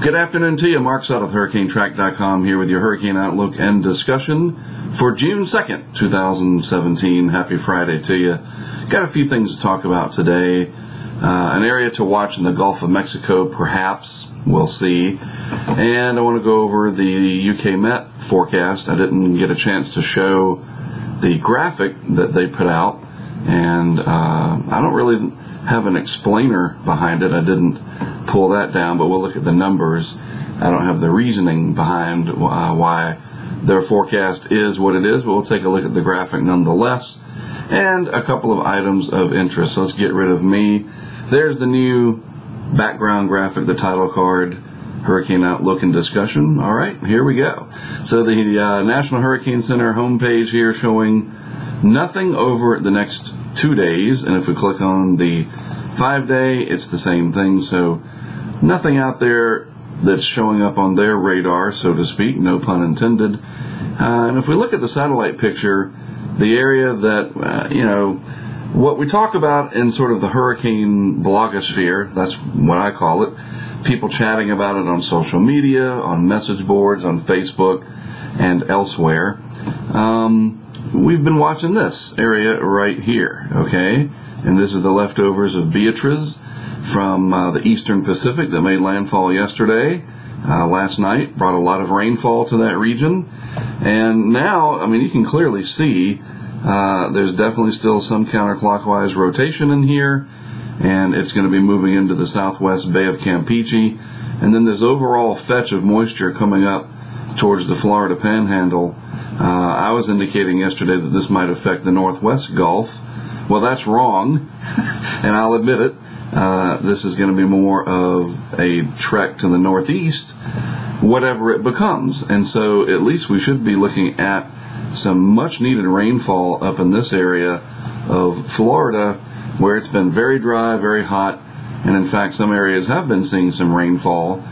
Good afternoon to you. Mark Sutton with HurricaneTrack.com here with your hurricane outlook and discussion for June 2nd, 2017. Happy Friday to you. Got a few things to talk about today. An area to watch in the Gulf of Mexico, perhaps. We'll see. And I want to go over the UK Met forecast. I didn't get a chance to show the graphic that they put out. And I don't really have an explainer behind it. I didn't pull that down, but we'll look at the numbers. I don't have the reasoning behind why their forecast is what it is, but we'll take a look at the graphic nonetheless, and a couple of items of interest. So let's get rid of me. There's the new background graphic, the title card, Hurricane Outlook and Discussion. All right, here we go. So the National Hurricane Center homepage here showing nothing over the next 2 days, and if we click on the 5-day, it's the same thing. So nothing out there that's showing up on their radar, so to speak, no pun intended. And if we look at the satellite picture, the area that, what we talk about in sort of the hurricane blogosphere, that's what I call it, people chatting about it on social media, on message boards, on Facebook, and elsewhere. We've been watching this area right here, okay? And this is the leftovers of Beatriz from the eastern Pacific that made landfall yesterday, last night, brought a lot of rainfall to that region. And now, I mean, you can clearly see there's definitely still some counterclockwise rotation in here, and it's going to be moving into the southwest Bay of Campeche. And then this overall fetch of moisture coming up towards the Florida Panhandle. I was indicating yesterday that this might affect the northwest Gulf. Well, that's wrong, and I'll admit it. This is going to be more of a trek to the northeast, whatever it becomes. And so at least we should be looking at some much-needed rainfall up in this area of Florida, where it's been very dry, very hot, and in fact some areas have been seeing some rainfall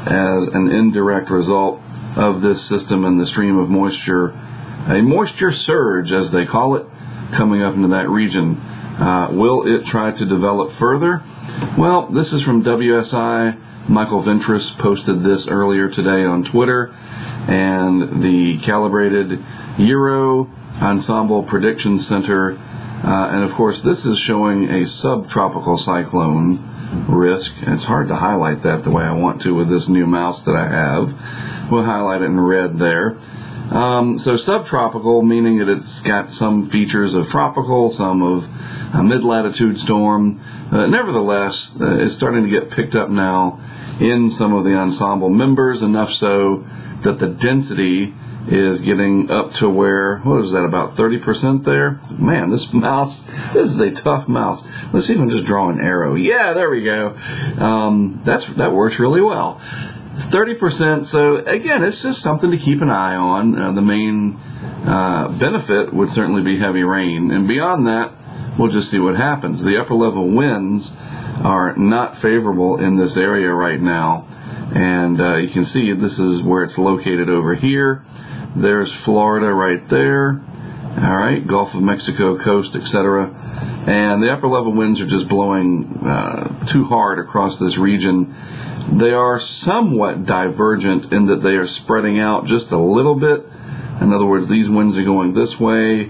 as an indirect result of this system and the stream of moisture, a moisture surge, as they call it, coming up into that region. Will it try to develop further? Well, this is from WSI. Michael Beatriz posted this earlier today on Twitter, and the Calibrated Euro Ensemble Prediction Center. And of course, this is showing a subtropical cyclone risk. It's hard to highlight that the way I want to with this new mouse that I have. We'll highlight it in red there. So subtropical, meaning that it's got some features of tropical, some of a mid-latitude storm. Nevertheless, it's starting to get picked up now in some of the ensemble members, enough so that the density is getting up to where, what is that, about 30% there? Man, this is a tough mouse. Let's even just draw an arrow. Yeah, there we go. That works really well. 30%, so again, it's just something to keep an eye on. The main benefit would certainly be heavy rain, and beyond that, we'll just see what happens. The upper level winds are not favorable in this area right now, and you can see this is where it's located over here. There's Florida right there, all right, Gulf of Mexico coast, etc. And the upper level winds are just blowing too hard across this region. They are somewhat divergent in that they are spreading out just a little bit. In other words, these winds are going this way,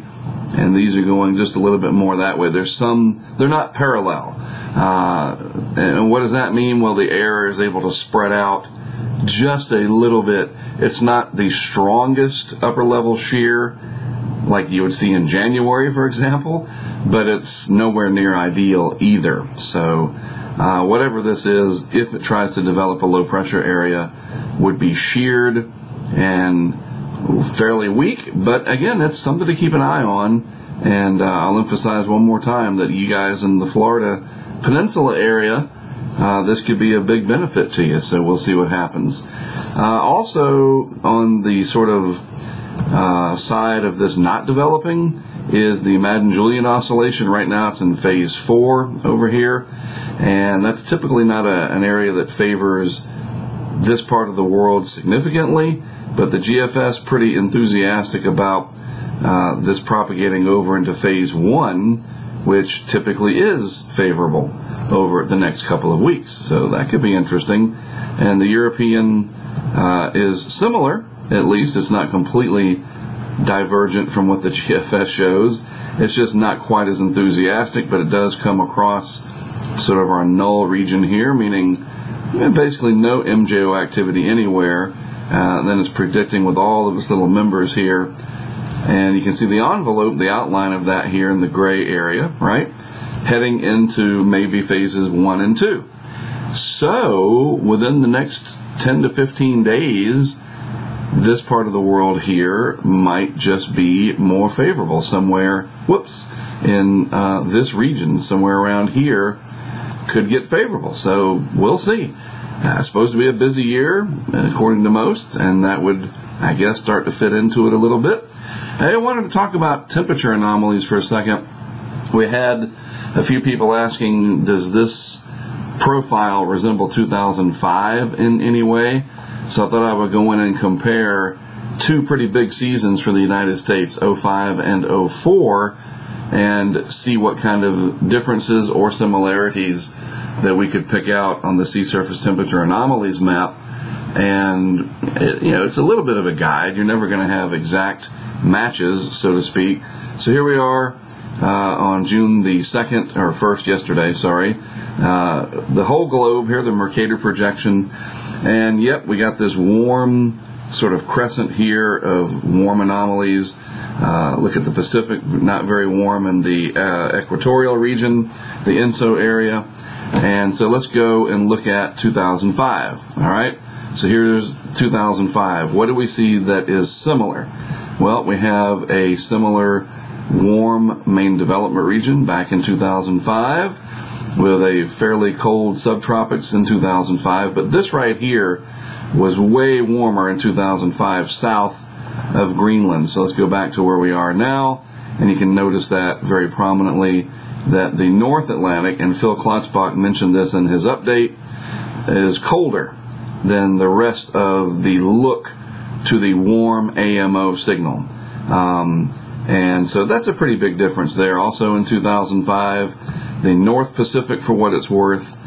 and these are going just a little bit more that way. They're not parallel. And what does that mean? Well, the air is able to spread out just a little bit. It's not the strongest upper level shear like you would see in January, for example, but it's nowhere near ideal either. So whatever this is, if it tries to develop a low pressure area, would be sheared and fairly weak. But again, it's something to keep an eye on. And I'll emphasize one more time that you guys in the Florida Peninsula area, this could be a big benefit to you. So we'll see what happens. Also, on the sort of side of this not developing is the Madden-Julian oscillation. Right now it's in phase 4 over here, and that's typically not an area that favors this part of the world significantly, but the GFS pretty enthusiastic about this propagating over into phase 1, which typically is favorable over the next couple of weeks. So that could be interesting. and the European is similar. At least it's not completely divergent from what the GFS shows. It's just not quite as enthusiastic, but it does come across sort of our null region here, meaning basically no MJO activity anywhere. Then it's predicting with all of its little members here. And you can see the envelope, the outline of that here in the gray area, right? Heading into maybe phases 1 and 2. So within the next 10 to 15 days, this part of the world here might just be more favorable somewhere, in this region, somewhere around here, could get favorable. So we'll see. It's supposed to be a busy year, according to most, and that would, I guess, start to fit into it a little bit. I wanted to talk about temperature anomalies for a second. We had a few people asking, does this profile resemble 2005 in any way? So I thought I would go in and compare two pretty big seasons for the United States, 05 and 04, and see what kind of differences or similarities that we could pick out on the sea surface temperature anomalies map. And it's a little bit of a guide. You're never going to have exact matches, so to speak. So here we are on June the 2nd, or 1st yesterday, the whole globe here, the Mercator projection. And yep, we got this warm sort of crescent here of warm anomalies. Look at the Pacific, not very warm in the equatorial region, the ENSO area. And so let's go and look at 2005. All right, so here's 2005. What do we see that is similar? Well, we have a similar warm main development region back in 2005 with a fairly cold subtropics in 2005, but this right here was way warmer in 2005 south of Greenland. So let's go back to where we are now, and you can notice that very prominently that the North Atlantic, and Phil Klotzbach mentioned this in his update, is colder than the rest of the look to the warm AMO signal. And so that's a pretty big difference there. Also in 2005, the North Pacific, for what it's worth,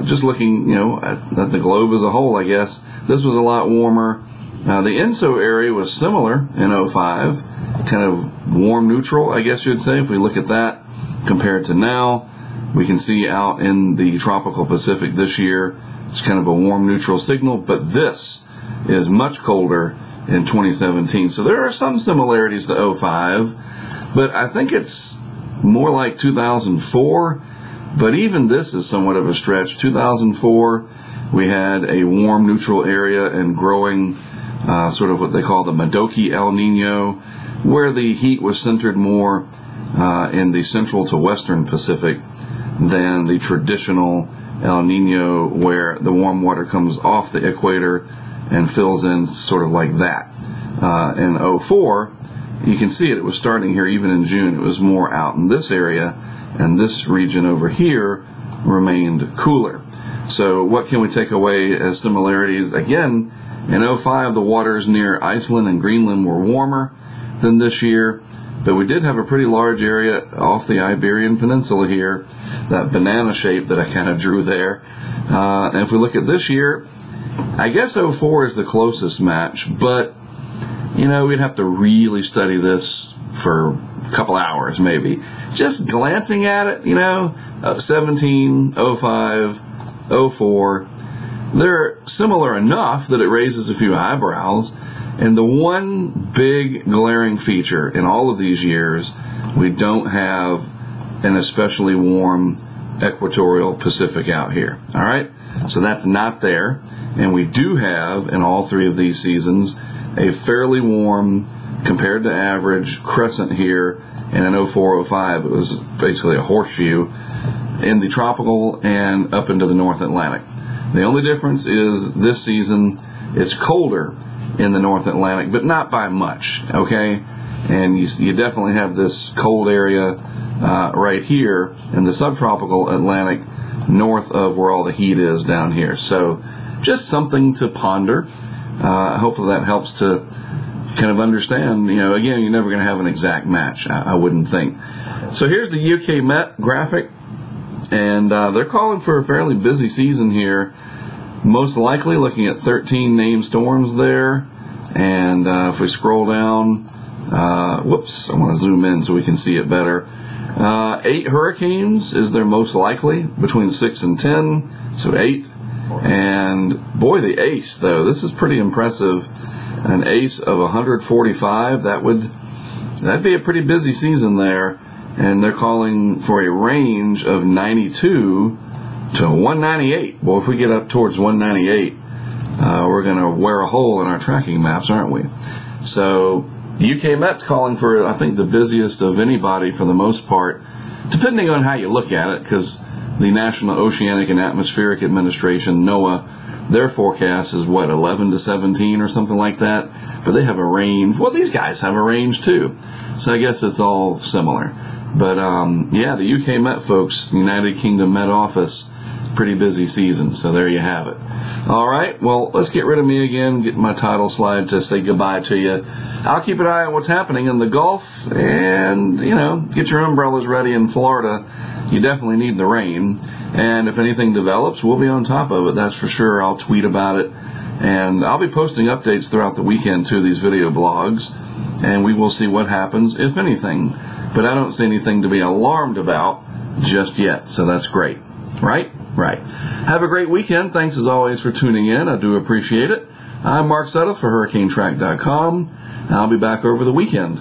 just looking, at the globe as a whole, I guess, this was a lot warmer. The ENSO area was similar in 05, kind of warm neutral, I guess you'd say, if we look at that compared to now. We can see out in the tropical Pacific this year, it's kind of a warm neutral signal, but this is much colder in 2017. So there are some similarities to 05, but I think it's more like 2004. But even this is somewhat of a stretch. 2004, we had a warm neutral area and growing sort of what they call the Madoki El Nino, where the heat was centered more in the central to western Pacific than the traditional El Nino, where the warm water comes off the equator and fills in sort of like that. In 04, you can see it was starting here even in June. It was more out in this area, and this region over here remained cooler. So what can we take away as similarities? Again, in 05, the waters near Iceland and Greenland were warmer than this year, but we did have a pretty large area off the Iberian Peninsula here, that banana shape that I kind of drew there. And if we look at this year, I guess 04 is the closest match, but we'd have to really study this for a couple hours maybe. Just glancing at it, 17, 05, 04, they're similar enough that it raises a few eyebrows. And the one big glaring feature in all of these years, we don't have an especially warm equatorial Pacific out here. All right? So that's not there. And we do have, in all three of these seasons, a fairly warm, compared to average, crescent here. And in 04-05, it was basically a horseshoe in the tropical and up into the North Atlantic. The only difference is this season, it's colder in the North Atlantic, but not by much, okay? And you definitely have this cold area right here in the subtropical Atlantic, north of where all the heat is down here. So just something to ponder. Hopefully that helps to kind of understand, again, you're never going to have an exact match, I wouldn't think. So here's the UK Met graphic, and they're calling for a fairly busy season here. most likely looking at 13 named storms there. And if we scroll down, whoops, I want to zoom in so we can see it better. 8 hurricanes is their most likely, between 6 and 10, so 8. And boy, the ace, though, this is pretty impressive. An ace of 145, that'd be a pretty busy season there. And they're calling for a range of 92 to 198. Well, if we get up towards 198, we're going to wear a hole in our tracking maps, aren't we? So the UK Met's calling for, I think, the busiest of anybody for the most part, depending on how you look at it, because the National Oceanic and Atmospheric Administration, NOAA, their forecast is, 11 to 17 or something like that. But they have a range. Well, these guys have a range, too. So I guess it's all similar. But, yeah, the UK Met folks, United Kingdom Met Office, pretty busy season. So there you have it. All right, well, let's get rid of me again, get my title slide to say goodbye to you. I'll keep an eye on what's happening in the Gulf and, get your umbrellas ready in Florida. You definitely need the rain. And if anything develops, we'll be on top of it, that's for sure. I'll tweet about it. And I'll be posting updates throughout the weekend to these video blogs. And we will see what happens, if anything. But I don't see anything to be alarmed about just yet, so that's great. Right? Right. Have a great weekend. Thanks as always for tuning in. I do appreciate it. I'm Mark Suttoth for HurricaneTrack.com. I'll be back over the weekend.